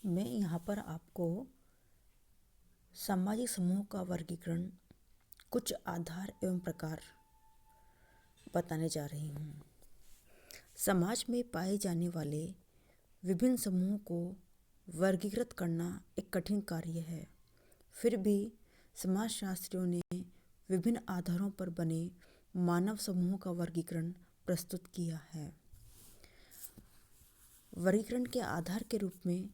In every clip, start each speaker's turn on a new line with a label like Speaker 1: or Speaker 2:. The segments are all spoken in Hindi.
Speaker 1: मैं यहाँ पर आपको सामाजिक समूह का वर्गीकरण, कुछ आधार एवं प्रकार बताने जा रही हूँ। समाज में पाए जाने वाले विभिन्न समूहों को वर्गीकृत करना एक कठिन कार्य है। फिर भी समाजशास्त्रियों ने विभिन्न आधारों पर बने मानव समूहों का वर्गीकरण प्रस्तुत किया है। वर्गीकरण के आधार के रूप में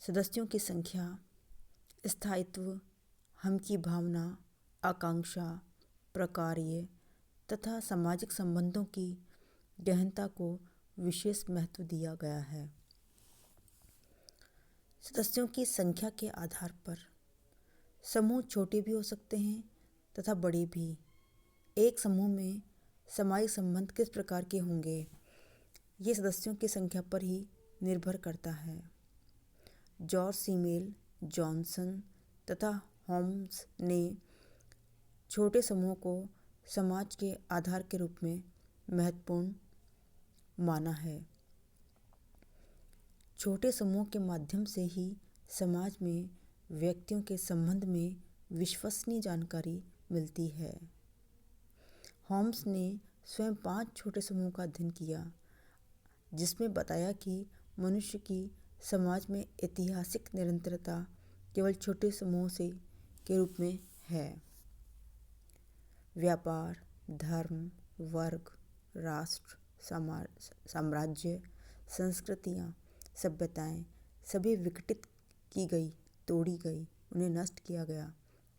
Speaker 1: सदस्यों की संख्या, स्थायित्व, हम की भावना, आकांक्षा, प्रकार्य तथा सामाजिक संबंधों की गहनता को विशेष महत्व दिया गया है। सदस्यों की संख्या के आधार पर समूह छोटे भी हो सकते हैं तथा बड़े भी। एक समूह में सामाजिक संबंध किस प्रकार के होंगे, ये सदस्यों की संख्या पर ही निर्भर करता है। जॉर्ज सीमेल, जॉनसन तथा होम्स ने छोटे समूह को समाज के आधार के रूप में महत्वपूर्ण माना है। छोटे समूह के माध्यम से ही समाज में व्यक्तियों के संबंध में विश्वसनीय जानकारी मिलती है। होम्स ने स्वयं 5 छोटे समूह का अध्ययन किया, जिसमें बताया कि मनुष्य की समाज में ऐतिहासिक निरंतरता केवल छोटे समूह से के रूप में है। व्यापार, धर्म, वर्ग, राष्ट्र, साम्राज्य, संस्कृतियाँ, सभ्यताएं सभी विघटित की गई, तोड़ी गई, उन्हें नष्ट किया गया।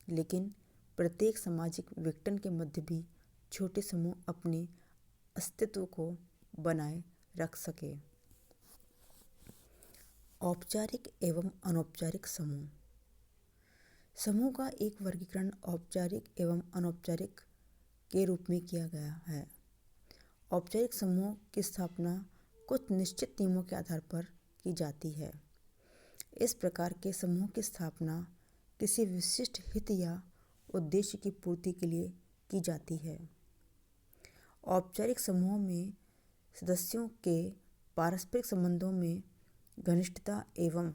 Speaker 1: लेकिन प्रत्येक सामाजिक विघटन के मध्य भी छोटे समूह अपने अस्तित्व को बनाए रख सके। औपचारिक एवं अनौपचारिक समूह। समूह का एक वर्गीकरण औपचारिक एवं अनौपचारिक के रूप में किया गया है। औपचारिक समूह की स्थापना कुछ निश्चित नियमों के आधार पर की जाती है। इस प्रकार के समूह की स्थापना किसी विशिष्ट हित या उद्देश्य की पूर्ति के लिए की जाती है। औपचारिक समूहों में सदस्यों के पारस्परिक संबंधों में घनिष्ठता एवं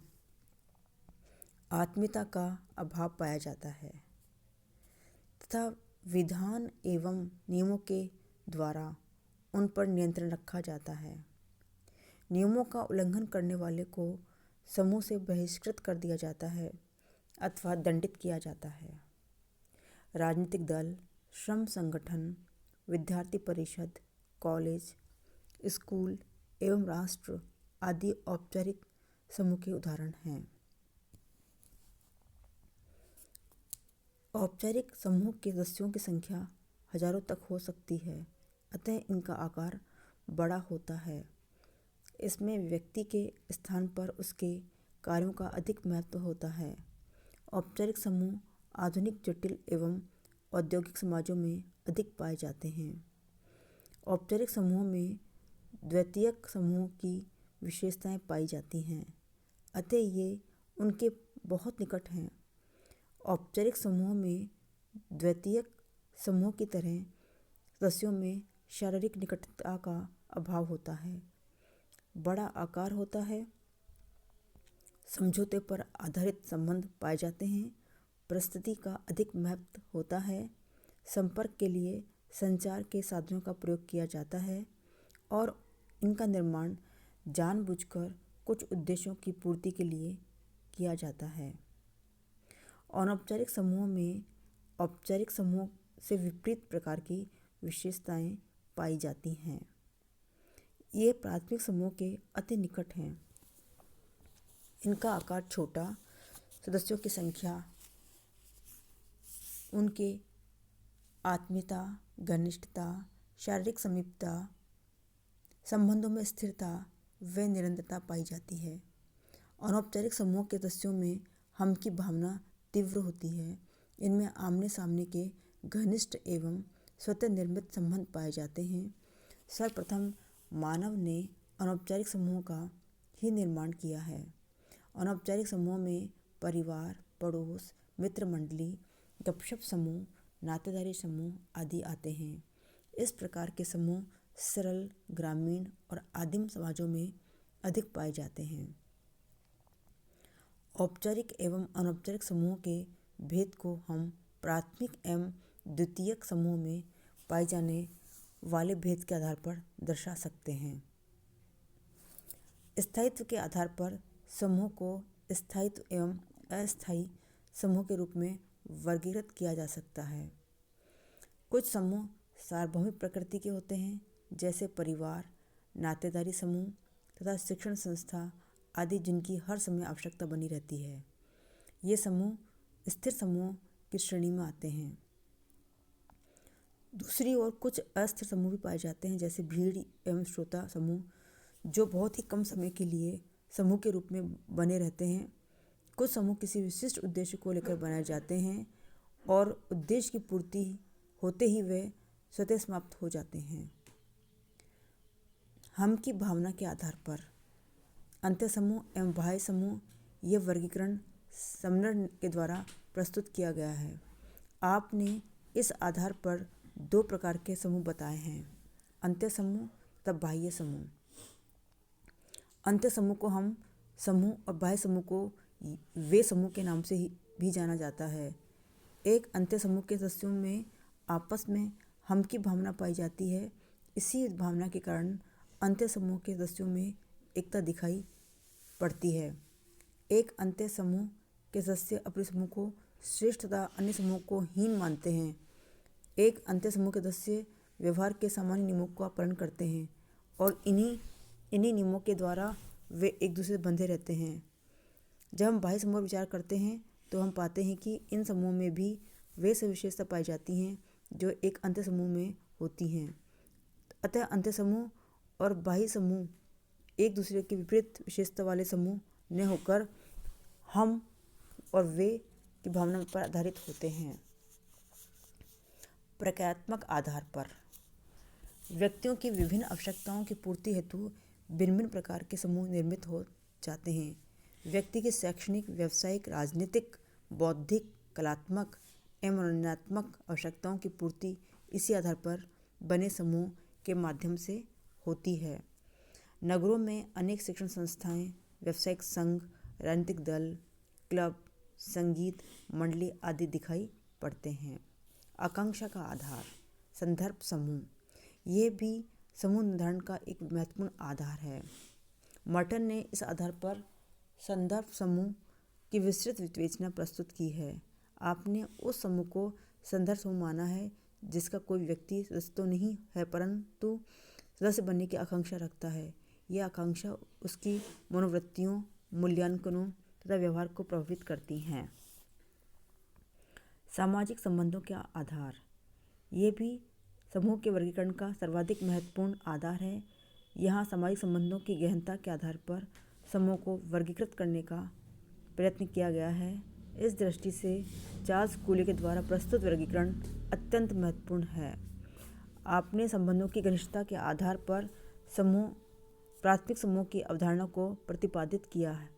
Speaker 1: आत्मीयता का अभाव पाया जाता है तथा विधान एवं नियमों के द्वारा उन पर नियंत्रण रखा जाता है। नियमों का उल्लंघन करने वाले को समूह से बहिष्कृत कर दिया जाता है अथवा दंडित किया जाता है। राजनीतिक दल, श्रम संगठन, विद्यार्थी परिषद, कॉलेज, स्कूल एवं राष्ट्र आदि औपचारिक समूह के उदाहरण हैं। औपचारिक समूह के सदस्यों की संख्या हजारों तक हो सकती है, अतः इनका आकार बड़ा होता है। इसमें व्यक्ति के स्थान पर उसके कार्यों का अधिक महत्व होता है। औपचारिक समूह आधुनिक, जटिल एवं औद्योगिक समाजों में अधिक पाए जाते हैं। औपचारिक समूह में द्वितीयक समूह की विशेषताएं पाई जाती हैं, अतः ये उनके बहुत निकट हैं। औपचारिक समूह में द्वितीयक समूह की तरह सदस्यों में शारीरिक निकटता का अभाव होता है, बड़ा आकार होता है, समझौते पर आधारित संबंध पाए जाते हैं, परिस्थिति का अधिक महत्व होता है, संपर्क के लिए संचार के साधनों का प्रयोग किया जाता है और इनका निर्माण जानबूझकर कुछ उद्देश्यों की पूर्ति के लिए किया जाता है। अनौपचारिक समूह में औपचारिक समूह से विपरीत प्रकार की विशेषताएं पाई जाती हैं। ये प्राथमिक समूह के अति निकट हैं। इनका आकार छोटा, सदस्यों की संख्या, उनके आत्मीयता, घनिष्ठता, शारीरिक समीपता, संबंधों में स्थिरता व निरंतरता पाई जाती है। अनौपचारिक समूह के सदस्यों में हम की भावना तीव्र होती है। इनमें आमने सामने के घनिष्ठ एवं स्वतः निर्मित संबंध पाए जाते हैं। सर्वप्रथम मानव ने अनौपचारिक समूह का ही निर्माण किया है। अनौपचारिक समूह में परिवार, पड़ोस, मित्र मंडली, गपशप समूह, नातेदारी समूह आदि आते हैं। इस प्रकार के समूह सरल, ग्रामीण और आदिम समाजों में अधिक पाए जाते हैं। औपचारिक एवं अनौपचारिक समूहों के भेद को हम प्राथमिक एवं द्वितीयक समूह में पाए जाने वाले भेद के आधार पर दर्शा सकते हैं। स्थायित्व के आधार पर समूह को स्थायित्व एवं अस्थायी समूह के रूप में वर्गीकृत किया जा सकता है। कुछ समूह सार्वभौमिक प्रकृति के होते हैं, जैसे परिवार, नातेदारी समूह तथा शिक्षण संस्था आदि, जिनकी हर समय आवश्यकता बनी रहती है। ये समूह स्थिर समूहों की श्रेणी में आते हैं। दूसरी ओर कुछ अस्थिर समूह भी पाए जाते हैं, जैसे भीड़ एवं श्रोता समूह, जो बहुत ही कम समय के लिए समूह के रूप में बने रहते हैं। कुछ समूह किसी विशिष्ट उद्देश्य को लेकर बनाए जाते हैं और उद्देश्य की पूर्ति होते ही वे स्वतः समाप्त हो जाते हैं। हम की भावना के आधार पर अंत्य समूह एवं बाह्य समूह, यह वर्गीकरण समनर के द्वारा प्रस्तुत किया गया है। आपने इस आधार पर 2 प्रकार के समूह बताए हैं, अंत्य समूह तथा बाह्य समूह। अंत्य समूह को हम समूह और बाह्य समूह को वे समूह के नाम से ही भी जाना जाता है। एक अंत्य समूह के सदस्यों में आपस में हम की भावना पाई जाती है। इसी भावना के कारण अंत्य समूह के सदस्यों में एकता दिखाई पड़ती है। एक अंत्य समूह के सदस्य अपने समूह को श्रेष्ठ तथा अन्य समूह को हीन मानते हैं। एक अंत्य समूह के सदस्य व्यवहार के सामान्य नियमों का पालन करते हैं और इन्हीं नियमों के द्वारा वे एक दूसरे से बंधे रहते हैं। जब हम बाह्य समूह पर विचार करते हैं तो हम पाते हैं कि इन समूह में भी वे सब विशेषता पाई जाती हैं जो एक अंत्य समूह में होती हैं। अतः अंत्य समूह और बाह्य समूह एक दूसरे के विपरीत विशेषता वाले समूह न होकर हम और वे की भावना पर आधारित होते हैं। प्रक्रियात्मक आधार पर व्यक्तियों की विभिन्न आवश्यकताओं की पूर्ति हेतु भिन्न भिन्न प्रकार के समूह निर्मित हो जाते हैं। व्यक्ति की शैक्षणिक, व्यावसायिक, राजनीतिक, बौद्धिक, कलात्मक एवं मनोरंजनात्मक आवश्यकताओं की पूर्ति इसी आधार पर बने समूह के माध्यम से होती है। नगरों में अनेक शिक्षण संस्थाएं, व्यावसायिक संघ, राजनीतिक दल, क्लब, संगीत मंडली आदि दिखाई पड़ते हैं। आकांक्षा का आधार, संदर्भ समूह, ये भी समूह निर्धारण का एक महत्वपूर्ण आधार है। मर्टन ने इस आधार पर संदर्भ समूह की विस्तृत विवेचना प्रस्तुत की है। आपने उस समूह को संदर्भ समूह माना है जिसका कोई व्यक्ति सदस्य तो नहीं है परंतु सदस्य बनने की आकांक्षा रखता है। यह आकांक्षा उसकी मनोवृत्तियों, मूल्यांकनों तथा व्यवहार को प्रभावित करती हैं। सामाजिक संबंधों के आधार, ये भी समूह के वर्गीकरण का सर्वाधिक महत्वपूर्ण आधार है। यहाँ सामाजिक संबंधों की गहनता के आधार पर समूह को वर्गीकृत करने का प्रयत्न किया गया है। इस दृष्टि से चार्ल्स कूले के द्वारा प्रस्तुत वर्गीकरण अत्यंत महत्वपूर्ण है। आपने संबंधों की घनिष्ठता के आधार पर प्राथमिक समूह की अवधारणा को प्रतिपादित किया है।